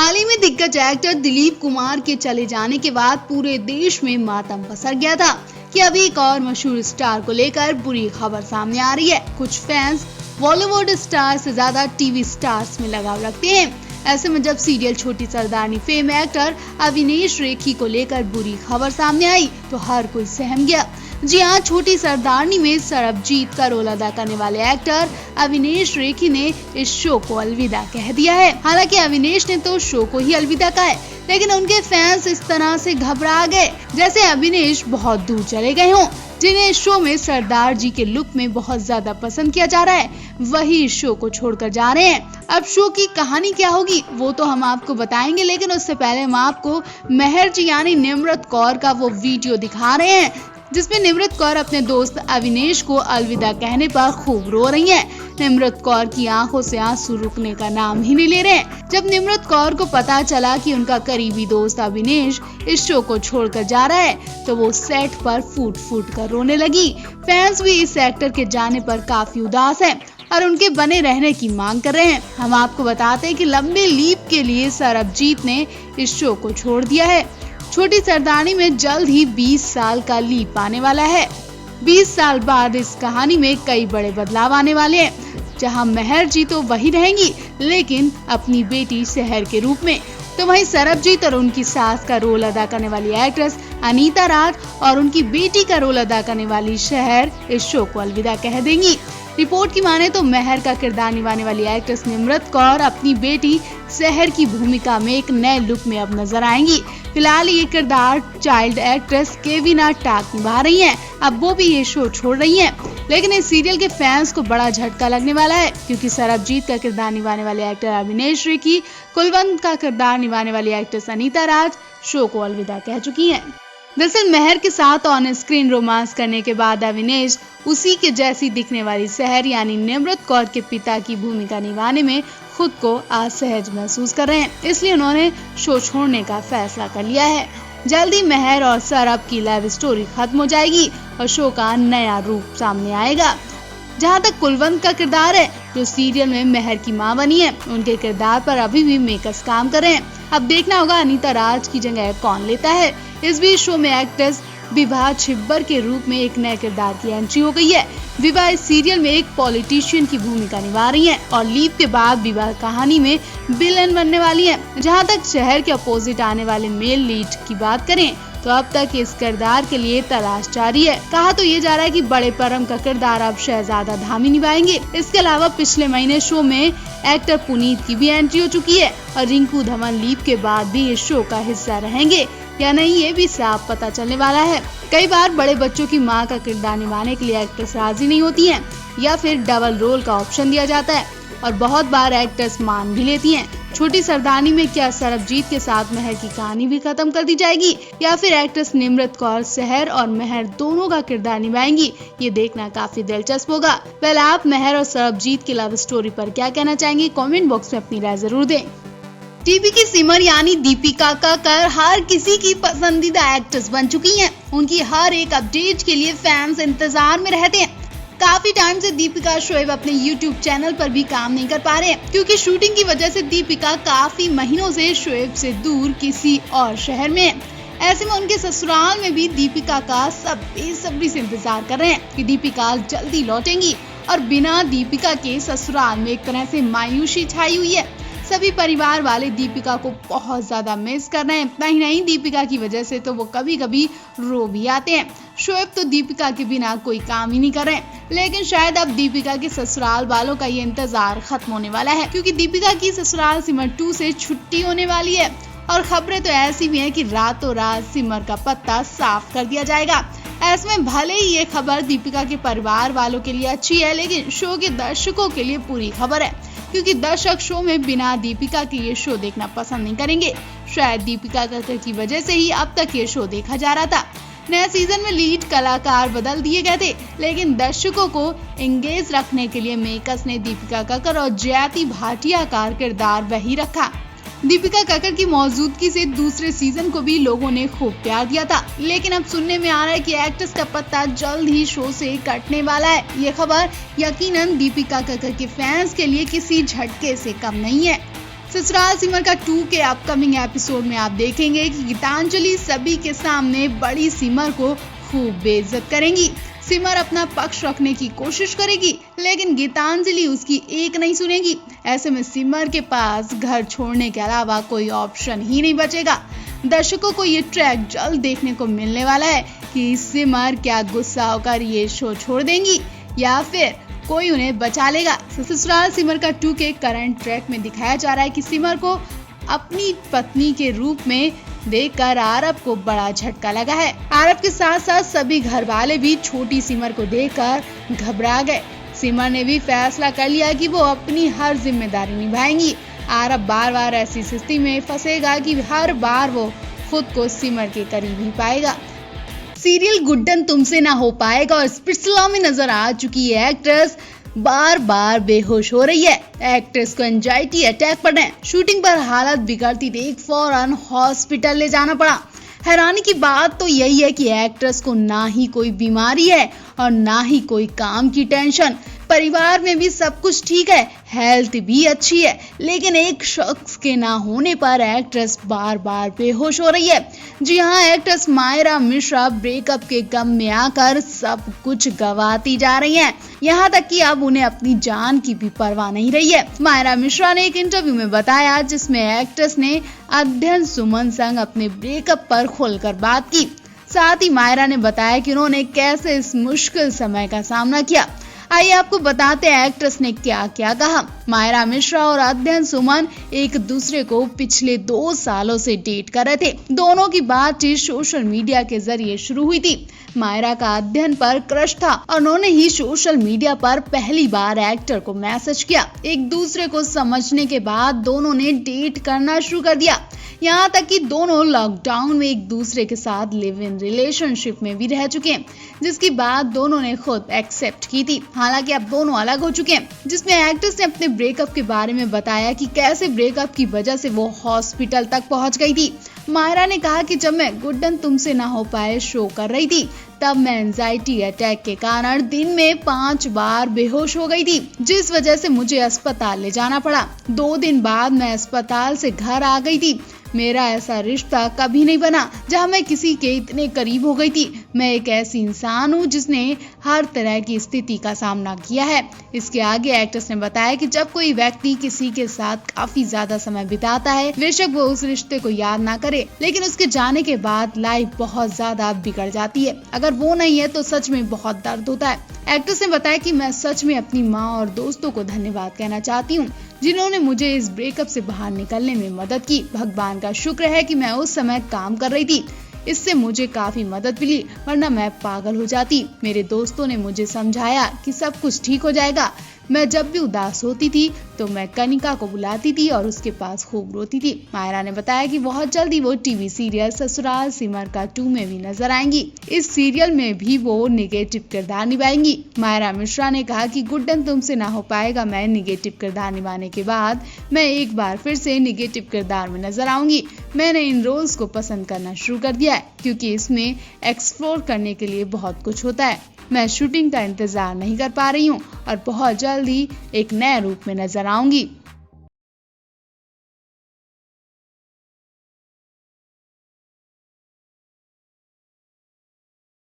हाल ही में दिग्गज एक्टर दिलीप कुमार के चले जाने के बाद पूरे देश में मातम पसर गया था कि अभी एक और मशहूर स्टार को लेकर बुरी खबर सामने आ रही है। कुछ फैंस बॉलीवुड स्टार से ज्यादा टीवी स्टार्स में लगाव रखते हैं। ऐसे में जब सीरियल छोटी सरदारनी फेम एक्टर अविनेश रेखी को लेकर बुरी खबर सामने आई तो हर कोई सहम गया। जी हाँ, छोटी सरदारनी में सरबजीत का रोल अदा करने वाले एक्टर अविनेश रेखी ने इस शो को अलविदा कह दिया है। हालांकि अविनेश ने तो शो को ही अलविदा कहा है, लेकिन उनके फैंस इस तरह से घबरा गए जैसे अविनेश बहुत दूर चले गए हों। जिन्हें इस शो में सरदार जी के लुक में बहुत ज्यादा पसंद किया जा रहा है, वही इस शो को छोड़कर जा रहे हैं। अब शो की कहानी क्या होगी वो तो हम आपको बताएंगे, लेकिन उससे पहले हम आपको मेहर जी यानी निम्रत कौर का वो वीडियो दिखा रहे हैं जिसमें निम्रत कौर अपने दोस्त अविनेश को अलविदा कहने पर खूब रो रही हैं। निम्रत कौर की आंखों से आंसू रुकने का नाम ही नहीं ले रहे हैं। जब निम्रत कौर को पता चला कि उनका करीबी दोस्त अविनेश इस शो को छोड़कर जा रहा है तो वो सेट पर फूट फूट कर रोने लगी। फैंस भी इस एक्टर के जाने पर काफी उदास हैं और उनके बने रहने की मांग कर रहे हैं। हम आपको बताते हैं कि लंबे लीप के लिए सरबजीत ने इस शो को छोड़ दिया है। छोटी सरदारनी में जल्द ही 20 साल का लीप आने वाला है। 20 साल बाद इस कहानी में कई बड़े बदलाव आने वाले हैं, जहां मेहर जी तो वही रहेंगी लेकिन अपनी बेटी शहर के रूप में। तो वहीं सरबजीत और उनकी सास का रोल अदा करने वाली एक्ट्रेस अनीता राज और उनकी बेटी का रोल अदा करने वाली शहर इस शो को अलविदा कह देंगी। रिपोर्ट की माने तो मेहर का किरदार निभाने वाली एक्ट्रेस निम्रत कौर अपनी बेटी शहर की भूमिका में एक नए लुक में अब नजर आएंगी। फिलहाल ये किरदार चाइल्ड एक्ट्रेस केविना टाक निभा रही हैं। अब वो भी ये शो छोड़ रही हैं, लेकिन इस सीरियल के फैंस को बड़ा झटका लगने वाला है क्योंकि सरबजीत का किरदार निभाने वाले एक्टर अविनेश रेखी, कुलवंत का किरदार निभाने वाली एक्ट्रेस अनीता राज शो को अलविदा कह चुकी हैं। दरअसल मेहर के साथ ऑन स्क्रीन रोमांस करने के बाद अविनेश उसी के जैसी दिखने वाली शहर यानी निम्रत कौर के पिता की भूमिका निभाने में खुद को असहज महसूस कर रहे हैं, इसलिए उन्होंने शो छोड़ने का फैसला कर लिया है। जल्दी मेहर और सरब की लव स्टोरी खत्म हो जाएगी और शो का नया रूप सामने आएगा। जहां तक कुलवंत का किरदार है जो सीरियल में मेहर की मां बनी है, उनके किरदार पर अभी भी मेकर्स काम कर रहे हैं। अब देखना होगा अनीता राज की जगह कौन लेता है। इस बीच शो में एक्ट्रेस विवाह छिब्बर के रूप में एक नए किरदार की एंट्री हो गई है। विवाह इस सीरियल में एक पॉलिटिशियन की भूमिका निभा रही हैं और लीप के बाद विवाह कहानी में विलन बनने वाली हैं। जहां तक शहर के अपोजिट आने वाले मेल लीड की बात करें तो अब तक इस किरदार के लिए तलाश जारी है। कहा तो ये जा रहा है कि बड़े परम का किरदार अब शहजादा धामी निभाएंगे। इसके अलावा पिछले महीने शो में एक्टर पुनीत की भी एंट्री हो चुकी है और रिंकू धवन लीप के बाद भी इस शो का हिस्सा रहेंगे या नहीं ये भी साफ पता चलने वाला है। कई बार बड़े बच्चों की मां का किरदार निभाने के लिए एक्ट्रेस राजी नहीं होती हैं या फिर डबल रोल का ऑप्शन दिया जाता है और बहुत बार एक्ट्रेस मान भी लेती हैं। छोटी सरदारनी में क्या सरबजीत के साथ मेहर की कहानी भी खत्म कर दी जाएगी या फिर एक्ट्रेस निम्रत कौर शहर और मेहर दोनों का किरदार निभाएंगी, ये देखना काफी दिलचस्प होगा। पहले आप मेहर और सरबजीत की लव स्टोरी पर क्या कहना चाहेंगे, कमेंट बॉक्स में अपनी राय जरूर दें। टीवी की सिमर यानी दीपिका काकर हर किसी की पसंदीदा एक्ट्रेस बन चुकी हैं। उनकी हर एक अपडेट के लिए फैंस इंतजार में रहते हैं। काफी टाइम से दीपिका शोएब अपने YouTube चैनल पर भी काम नहीं कर पा रहे हैं क्योंकि शूटिंग की वजह से दीपिका काफी महीनों से शोएब से दूर किसी और शहर में है। ऐसे में उनके ससुराल में भी दीपिका का सब बेसब्री से इंतजार कर रहे हैं कि दीपिका जल्दी लौटेंगी और बिना दीपिका के ससुराल में एक तरह से मायूसी छाई हुई है। सभी परिवार वाले दीपिका को बहुत ज्यादा मिस कर रहे हैं। इतना ही नहीं, दीपिका की वजह से तो वो कभी कभी रो भी आते हैं। शोएब तो दीपिका के बिना कोई काम ही नहीं कर रहे हैं, लेकिन शायद अब दीपिका के ससुराल वालों का ये इंतजार खत्म होने वाला है क्योंकि दीपिका की ससुराल सिमर 2 से छुट्टी होने वाली है और खबरें तो ऐसी भी हैं कि रातों रात सिमर का पत्ता साफ कर दिया जाएगा। ऐसे में भले ही ये खबर दीपिका के परिवार वालों के लिए अच्छी है, लेकिन शो के दर्शकों के लिए बुरी खबर है क्योंकि दर्शक शो में बिना दीपिका के ये शो देखना पसंद नहीं करेंगे। शायद दीपिका काकर की वजह से ही अब तक ये शो देखा जा रहा था। नए सीजन में लीड कलाकार बदल दिए गए थे, लेकिन दर्शकों को एंगेज रखने के लिए मेकर्स ने दीपिका काकर और जयाति भाटिया का किरदार वही रखा। दीपिका काकर की मौजूदगी से दूसरे सीजन को भी लोगों ने खूब प्यार दिया था, लेकिन अब सुनने में आ रहा है कि एक्ट्रेस का पत्ता जल्द ही शो से कटने वाला है। ये खबर यकीनन दीपिका काकर के फैंस के लिए किसी झटके से कम नहीं है। ससुराल सिमर का 2 के अपकमिंग एपिसोड में आप देखेंगे कि गीतांजलि सभी के सामने बड़ी सिमर को खूब बेइज्जत करेंगी। सिमर अपना पक्ष रखने की कोशिश करेगी, लेकिन गीतांजलि उसकी एक नहीं सुनेगी। ऐसे में सिमर के पास घर छोड़ने के अलावा कोई ऑप्शन ही नहीं बचेगा। दर्शकों को ये ट्रैक जल्द देखने को मिलने वाला है कि सिमर क्या गुस्सा होकर ये शो छोड़ देंगी या फिर कोई उन्हें बचा लेगा। ससुराल सिमर का 2 के करंट ट्रैक में दिखाया जा रहा है कि सिमर को अपनी पत्नी के रूप में देखकर आरव को बड़ा झटका लगा है। आरव के साथ साथ सभी घर वाले भी छोटी सिमर को देखकर घबरा गए। सिमर ने भी फैसला कर लिया कि वो अपनी हर जिम्मेदारी निभाएंगी। आरव बार बार ऐसी स्थिति में फंसेगा कि हर बार वो खुद को सिमर के करीब ही पाएगा। सीरियल गुड्डन तुमसे ना हो पाएगा और स्पिट्सविला में नजर आ चुकी है एक्ट्रेस बार बार बेहोश हो रही है। एक्ट्रेस को एंजाइटी अटैक पड़े, शूटिंग पर हालत बिगड़ती देख फौरन हॉस्पिटल ले जाना पड़ा। हैरानी की बात तो यही है कि एक्ट्रेस को ना ही कोई बीमारी है और ना ही कोई काम की टेंशन। परिवार में भी सब कुछ ठीक है, हेल्थ भी अच्छी है, लेकिन एक शख्स के ना होने पर एक्ट्रेस बार बार बेहोश हो रही है। जी हाँ, एक्ट्रेस मायरा मिश्रा ब्रेकअप के गम में आकर सब कुछ गंवाती जा रही हैं। यहाँ तक कि अब उन्हें अपनी जान की भी परवाह नहीं रही है। मायरा मिश्रा ने एक इंटरव्यू में बताया, जिसमें एक्ट्रेस ने अध्ययन सुमन संग अपने ब्रेकअप पर खोलकर बात की। साथ ही मायरा ने बताया कि उन्होंने कैसे इस मुश्किल समय का सामना किया। आइए आपको बताते हैं एक्ट्रेस ने क्या क्या कहा। मायरा मिश्रा और अध्ययन सुमन एक दूसरे को पिछले 2 सालों से डेट कर रहे थे। दोनों की बातचीत सोशल मीडिया के जरिए शुरू हुई थी। मायरा का अध्ययन पर क्रश था और उन्होंने ही सोशल मीडिया पर पहली बार एक्टर को मैसेज किया। एक दूसरे को समझने के बाद दोनों ने डेट करना शुरू कर दिया। यहाँ तक कि दोनों लॉकडाउन में एक दूसरे के साथ लिव इन रिलेशनशिप में भी रह चुके हैं, जिसकी बात दोनों ने खुद एक्सेप्ट की थी। हालांकि अब दोनों अलग हो चुके हैं, जिसमें एक्ट्रेस ने अपने ब्रेकअप के बारे में बताया कि कैसे ब्रेकअप की वजह से वो हॉस्पिटल तक पहुंच गई थी। मायरा ने कहा कि जब मैं गुड्डन तुमसे ना हो पाए शो कर रही थी, तब मैं एंजाइटी अटैक के कारण दिन में 5 बार बेहोश हो गई थी, जिस वजह से मुझे अस्पताल ले जाना पड़ा। 2 दिन बाद मैं अस्पताल से घर आ गई थी। मेरा ऐसा रिश्ता कभी नहीं बना जहां मैं किसी के इतने करीब हो गई थी। मैं एक ऐसी इंसान हूं जिसने हर तरह की स्थिति का सामना किया है। इसके आगे एक्ट्रेस ने बताया कि जब कोई व्यक्ति किसी के साथ काफी ज्यादा समय बिताता है, बेशक वो उस रिश्ते को याद ना करे, लेकिन उसके जाने के बाद लाइफ बहुत ज्यादा बिगड़ जाती है। अगर वो नहीं है तो सच में बहुत दर्द होता है। एक्ट्रेस ने बताया कि मैं सच में अपनी माँ और दोस्तों को धन्यवाद कहना चाहती हूँ, जिन्होंने मुझे इस ब्रेकअप से बाहर निकलने में मदद की। भगवान का शुक्र है कि मैं उस समय काम कर रही थी, इससे मुझे काफी मदद मिली, वरना मैं पागल हो जाती। मेरे दोस्तों ने मुझे समझाया कि सब कुछ ठीक हो जाएगा। मैं जब भी उदास होती थी तो मैं कनिका को बुलाती थी और उसके पास खूब रोती थी। मायरा ने बताया कि बहुत जल्दी वो टीवी सीरियल ससुराल सिमर का 2 में भी नजर आएंगी। इस सीरियल में भी वो निगेटिव किरदार निभाएंगी। मायरा मिश्रा ने कहा कि गुड्डन तुमसे ना हो पाएगा मैं निगेटिव किरदार निभाने के बाद मैं एक बार फिर से निगेटिव किरदार में नजर आऊंगी। मैंने इन रोल्स को पसंद करना शुरू कर दिया है, क्योंकि इसमें एक्सप्लोर करने के लिए बहुत कुछ होता है। मैं शूटिंग का इंतजार नहीं कर पा रही हूँ और बहुत जल्दी एक नए रूप में नजर आऊंगी।